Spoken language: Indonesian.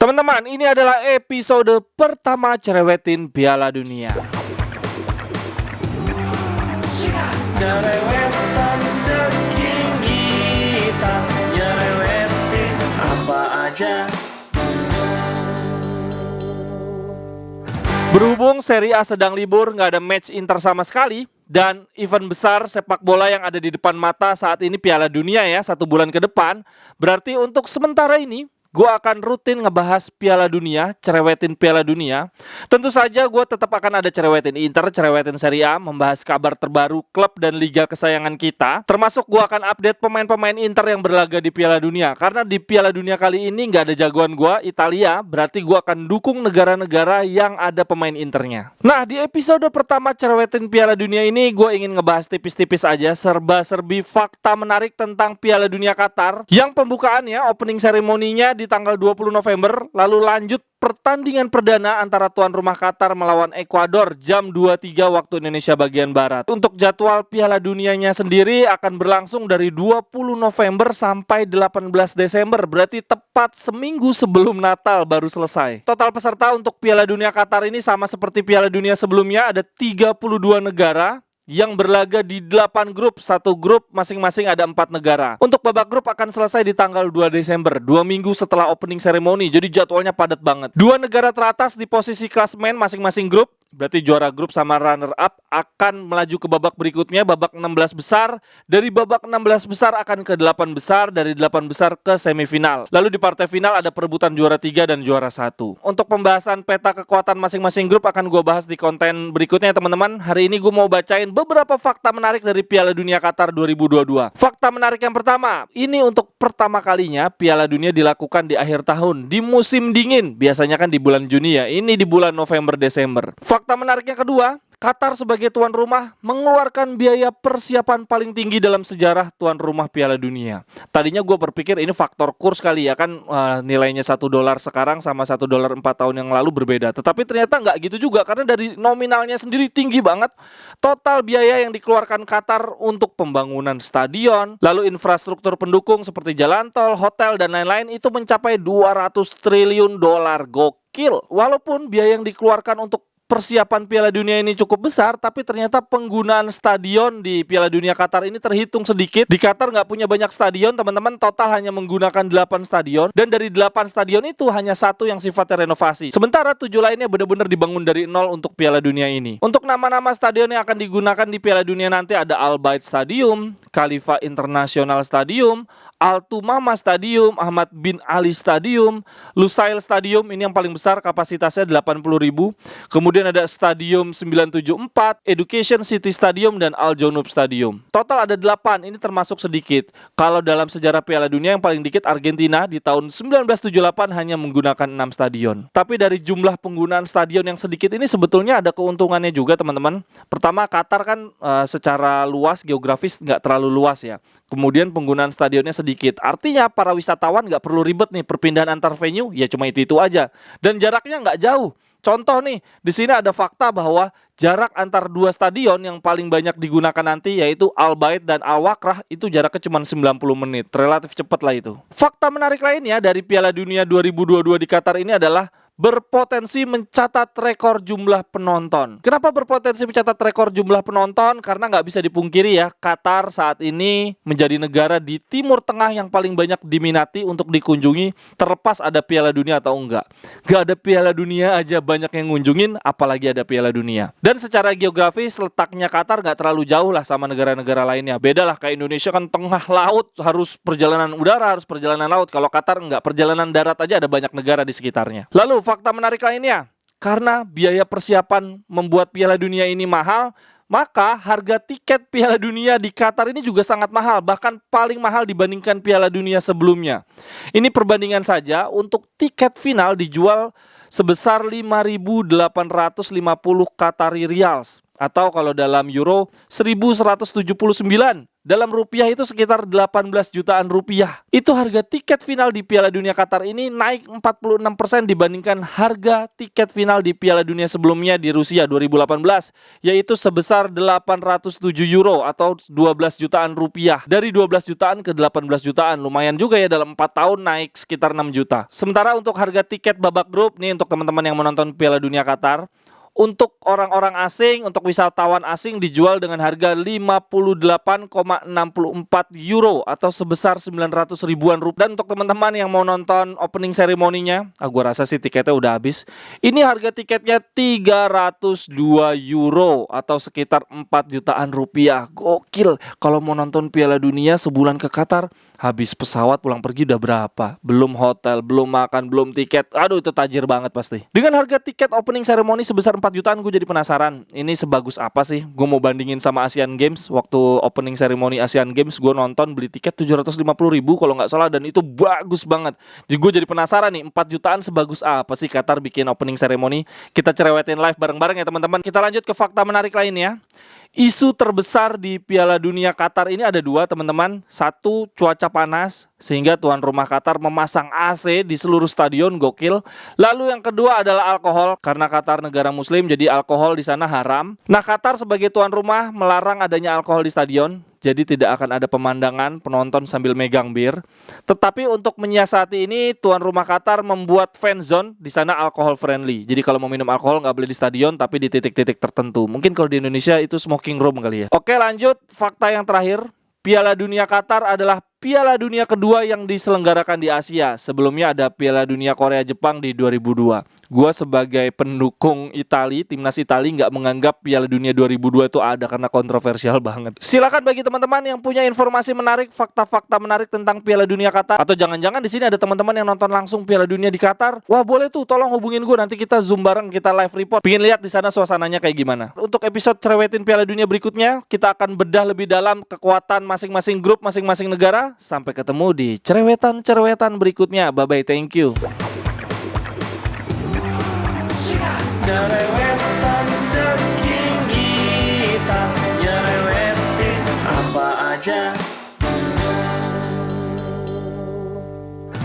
Teman-teman, ini adalah episode pertama Cerewetin Piala Dunia. Cerewetan ceking kita, nyerewetin apa aja. Berhubung Serie A sedang libur, nggak ada match Inter sama sekali, dan event besar sepak bola yang ada di depan mata saat ini Piala Dunia ya, 1 bulan ke depan. Berarti untuk sementara ini gue akan rutin ngebahas Piala Dunia, cerewetin Piala Dunia. Tentu saja gue tetap akan ada cerewetin Inter, cerewetin Serie A, membahas kabar terbaru klub dan liga kesayangan kita. Termasuk gue akan update pemain-pemain Inter yang berlaga di Piala Dunia. Karena di Piala Dunia kali ini nggak ada jagoan gue, Italia. Berarti gue akan dukung negara-negara yang ada pemain Internya. Nah, di episode pertama cerewetin Piala Dunia ini gue ingin ngebahas tipis-tipis aja serba-serbi fakta menarik tentang Piala Dunia Qatar. Yang pembukaannya, opening seremoninya di tanggal 20 November, lalu lanjut pertandingan perdana antara tuan rumah Qatar melawan Ekuador jam 23 waktu Indonesia bagian Barat. Untuk jadwal Piala Dunianya sendiri akan berlangsung dari 20 November sampai 18 Desember, berarti tepat seminggu sebelum Natal baru selesai. Total peserta untuk Piala Dunia Qatar ini sama seperti Piala Dunia sebelumnya, ada 32 negara yang berlaga di 8 grup. Satu grup masing-masing ada 4 negara. Untuk babak grup akan selesai di tanggal 2 Desember, 2 minggu setelah opening ceremony. Jadi jadwalnya padat banget. 2 negara teratas di posisi klasemen masing-masing grup, berarti juara grup sama runner up, akan melaju ke babak berikutnya, babak 16 besar. Dari babak 16 besar akan ke 8 besar, dari 8 besar ke semifinal. Lalu di partai final ada perebutan juara 3 dan juara 1. Untuk pembahasan peta kekuatan masing-masing grup akan gue bahas di konten berikutnya teman-teman. Hari ini gue mau bacain beberapa fakta menarik dari Piala Dunia Qatar 2022. Fakta menarik yang pertama, ini untuk pertama kalinya Piala Dunia dilakukan di akhir tahun, di musim dingin. Biasanya kan di bulan Juni ya, ini di bulan November-Desember. Fakta menarik yang kedua, Qatar sebagai tuan rumah mengeluarkan biaya persiapan paling tinggi dalam sejarah tuan rumah Piala Dunia. Tadinya gue berpikir ini faktor kurs kali ya kan, nilainya $1 sekarang sama $1 4 tahun yang lalu berbeda. Tetapi ternyata nggak gitu juga, karena dari nominalnya sendiri tinggi banget. Total biaya yang dikeluarkan Qatar untuk pembangunan stadion, lalu infrastruktur pendukung seperti jalan tol, hotel dan lain-lain itu mencapai $200 triliun. Gokil. Walaupun biaya yang dikeluarkan untuk persiapan Piala Dunia ini cukup besar, tapi ternyata penggunaan stadion di Piala Dunia Qatar ini terhitung sedikit. Di Qatar nggak punya banyak stadion, teman-teman, total hanya menggunakan 8 stadion, dan dari 8 stadion itu hanya 1 yang sifatnya renovasi. Sementara 7 lainnya benar-benar dibangun dari nol untuk Piala Dunia ini. Untuk nama-nama stadion yang akan digunakan di Piala Dunia nanti ada Al Bayt Stadium, Khalifa International Stadium, Al Tumama Stadium, Ahmad bin Ali Stadium, Lusail Stadium, ini yang paling besar kapasitasnya 80.000. Kemudian ada Stadium 974, Education City Stadium, dan Al Jounub Stadium. Total ada 8, ini termasuk sedikit. Kalau dalam sejarah Piala Dunia yang paling dikit Argentina di tahun 1978 hanya menggunakan 6 stadion. Tapi dari jumlah penggunaan stadion yang sedikit ini sebetulnya ada keuntungannya juga teman-teman. Pertama, Qatar kan secara luas geografis nggak terlalu luas ya. Kemudian penggunaan stadionnya sedikit. Artinya para wisatawan nggak perlu ribet nih perpindahan antar venue, ya cuma itu aja. Dan jaraknya nggak jauh. Contoh nih, di sini ada fakta bahwa jarak antar 2 stadion yang paling banyak digunakan nanti yaitu Al Bayt dan Al Wakrah itu jaraknya cuma 90 menit. Relatif cepat lah itu. Fakta menarik lainnya dari Piala Dunia 2022 di Qatar ini adalah berpotensi mencatat rekor jumlah penonton. Kenapa berpotensi mencatat rekor jumlah penonton? Karena nggak bisa dipungkiri ya, Qatar saat ini menjadi negara di Timur Tengah yang paling banyak diminati untuk dikunjungi, terlepas ada Piala Dunia atau enggak. Nggak ada Piala Dunia aja banyak yang ngunjungin, apalagi ada Piala Dunia. Dan secara geografis letaknya Qatar nggak terlalu jauh lah sama negara-negara lainnya. Beda lah kayak Indonesia kan tengah laut, harus perjalanan udara, harus perjalanan laut. Kalau Qatar enggak, perjalanan darat aja ada banyak negara di sekitarnya. Lalu fakta menarik lainnya, karena biaya persiapan membuat Piala Dunia ini mahal, maka harga tiket Piala Dunia di Qatar ini juga sangat mahal, bahkan paling mahal dibandingkan Piala Dunia sebelumnya. Ini perbandingan saja, untuk tiket final dijual sebesar 5.850 Qatari Riyals. atau kalau dalam euro 1179. Dalam rupiah itu sekitar 18 jutaan rupiah. Itu harga tiket final di Piala Dunia Qatar ini naik 46% dibandingkan harga tiket final di Piala Dunia sebelumnya di Rusia 2018, yaitu sebesar 807 euro atau 12 jutaan rupiah. Dari 12 jutaan ke 18 jutaan, lumayan juga ya, dalam 4 tahun naik sekitar 6 juta. Sementara untuk harga tiket babak grup nih untuk teman-teman yang menonton Piala Dunia Qatar, untuk orang-orang asing, untuk wisatawan asing dijual dengan harga 58,64 euro atau sebesar 900 ribuan rupiah. Dan untuk teman-teman yang mau nonton opening ceremony-nya, gua rasa sih tiketnya udah habis. Ini harga tiketnya 302 euro atau sekitar 4 jutaan rupiah. Gokil. Kalau mau nonton Piala Dunia sebulan ke Qatar, habis pesawat pulang pergi udah berapa? Belum hotel, belum makan, belum tiket. Aduh, itu tajir banget pasti. Dengan harga tiket opening ceremony sebesar 4 jutaan, gue jadi penasaran. Ini sebagus apa sih? Gue mau bandingin sama Asian Games. Waktu opening ceremony Asian Games, gue nonton beli tiket 750 ribu kalau nggak salah. Dan itu bagus banget. Jadi gue jadi penasaran nih, 4 jutaan sebagus apa sih Qatar bikin opening ceremony? Kita cerewetin live bareng-bareng ya teman-teman. Kita lanjut ke fakta menarik lainnya. Isu terbesar di Piala Dunia Qatar ini ada dua teman-teman. Satu, cuaca panas sehingga tuan rumah Qatar memasang AC di seluruh stadion, gokil. Lalu yang kedua adalah alkohol, karena Qatar negara muslim jadi alkohol di sana haram. Nah, Qatar sebagai tuan rumah melarang adanya alkohol di stadion. Jadi tidak akan ada pemandangan penonton sambil megang bir. Tetapi untuk menyiasati ini, tuan rumah Qatar membuat fan zone di sana alkohol friendly. Jadi kalau mau minum alkohol nggak boleh di stadion, tapi di titik-titik tertentu. Mungkin kalau di Indonesia itu smoking room kali ya. Oke, lanjut fakta yang terakhir. Piala Dunia Qatar adalah Piala Dunia kedua yang diselenggarakan di Asia. Sebelumnya ada Piala Dunia Korea Jepang di 2002. Gua sebagai pendukung Itali, timnas Itali, nggak menganggap Piala Dunia 2002 itu ada karena kontroversial banget. Silakan bagi teman-teman yang punya informasi menarik, fakta-fakta menarik tentang Piala Dunia Qatar, atau jangan-jangan di sini ada teman-teman yang nonton langsung Piala Dunia di Qatar. Wah, boleh tuh, tolong hubungin gue, nanti kita zoom bareng, kita live report. Pengen lihat di sana suasananya kayak gimana. Untuk episode cerewetin Piala Dunia berikutnya, kita akan bedah lebih dalam kekuatan masing-masing grup, masing-masing negara. Sampai ketemu di cerewetan-cerewetan berikutnya. Bye-bye, thank you.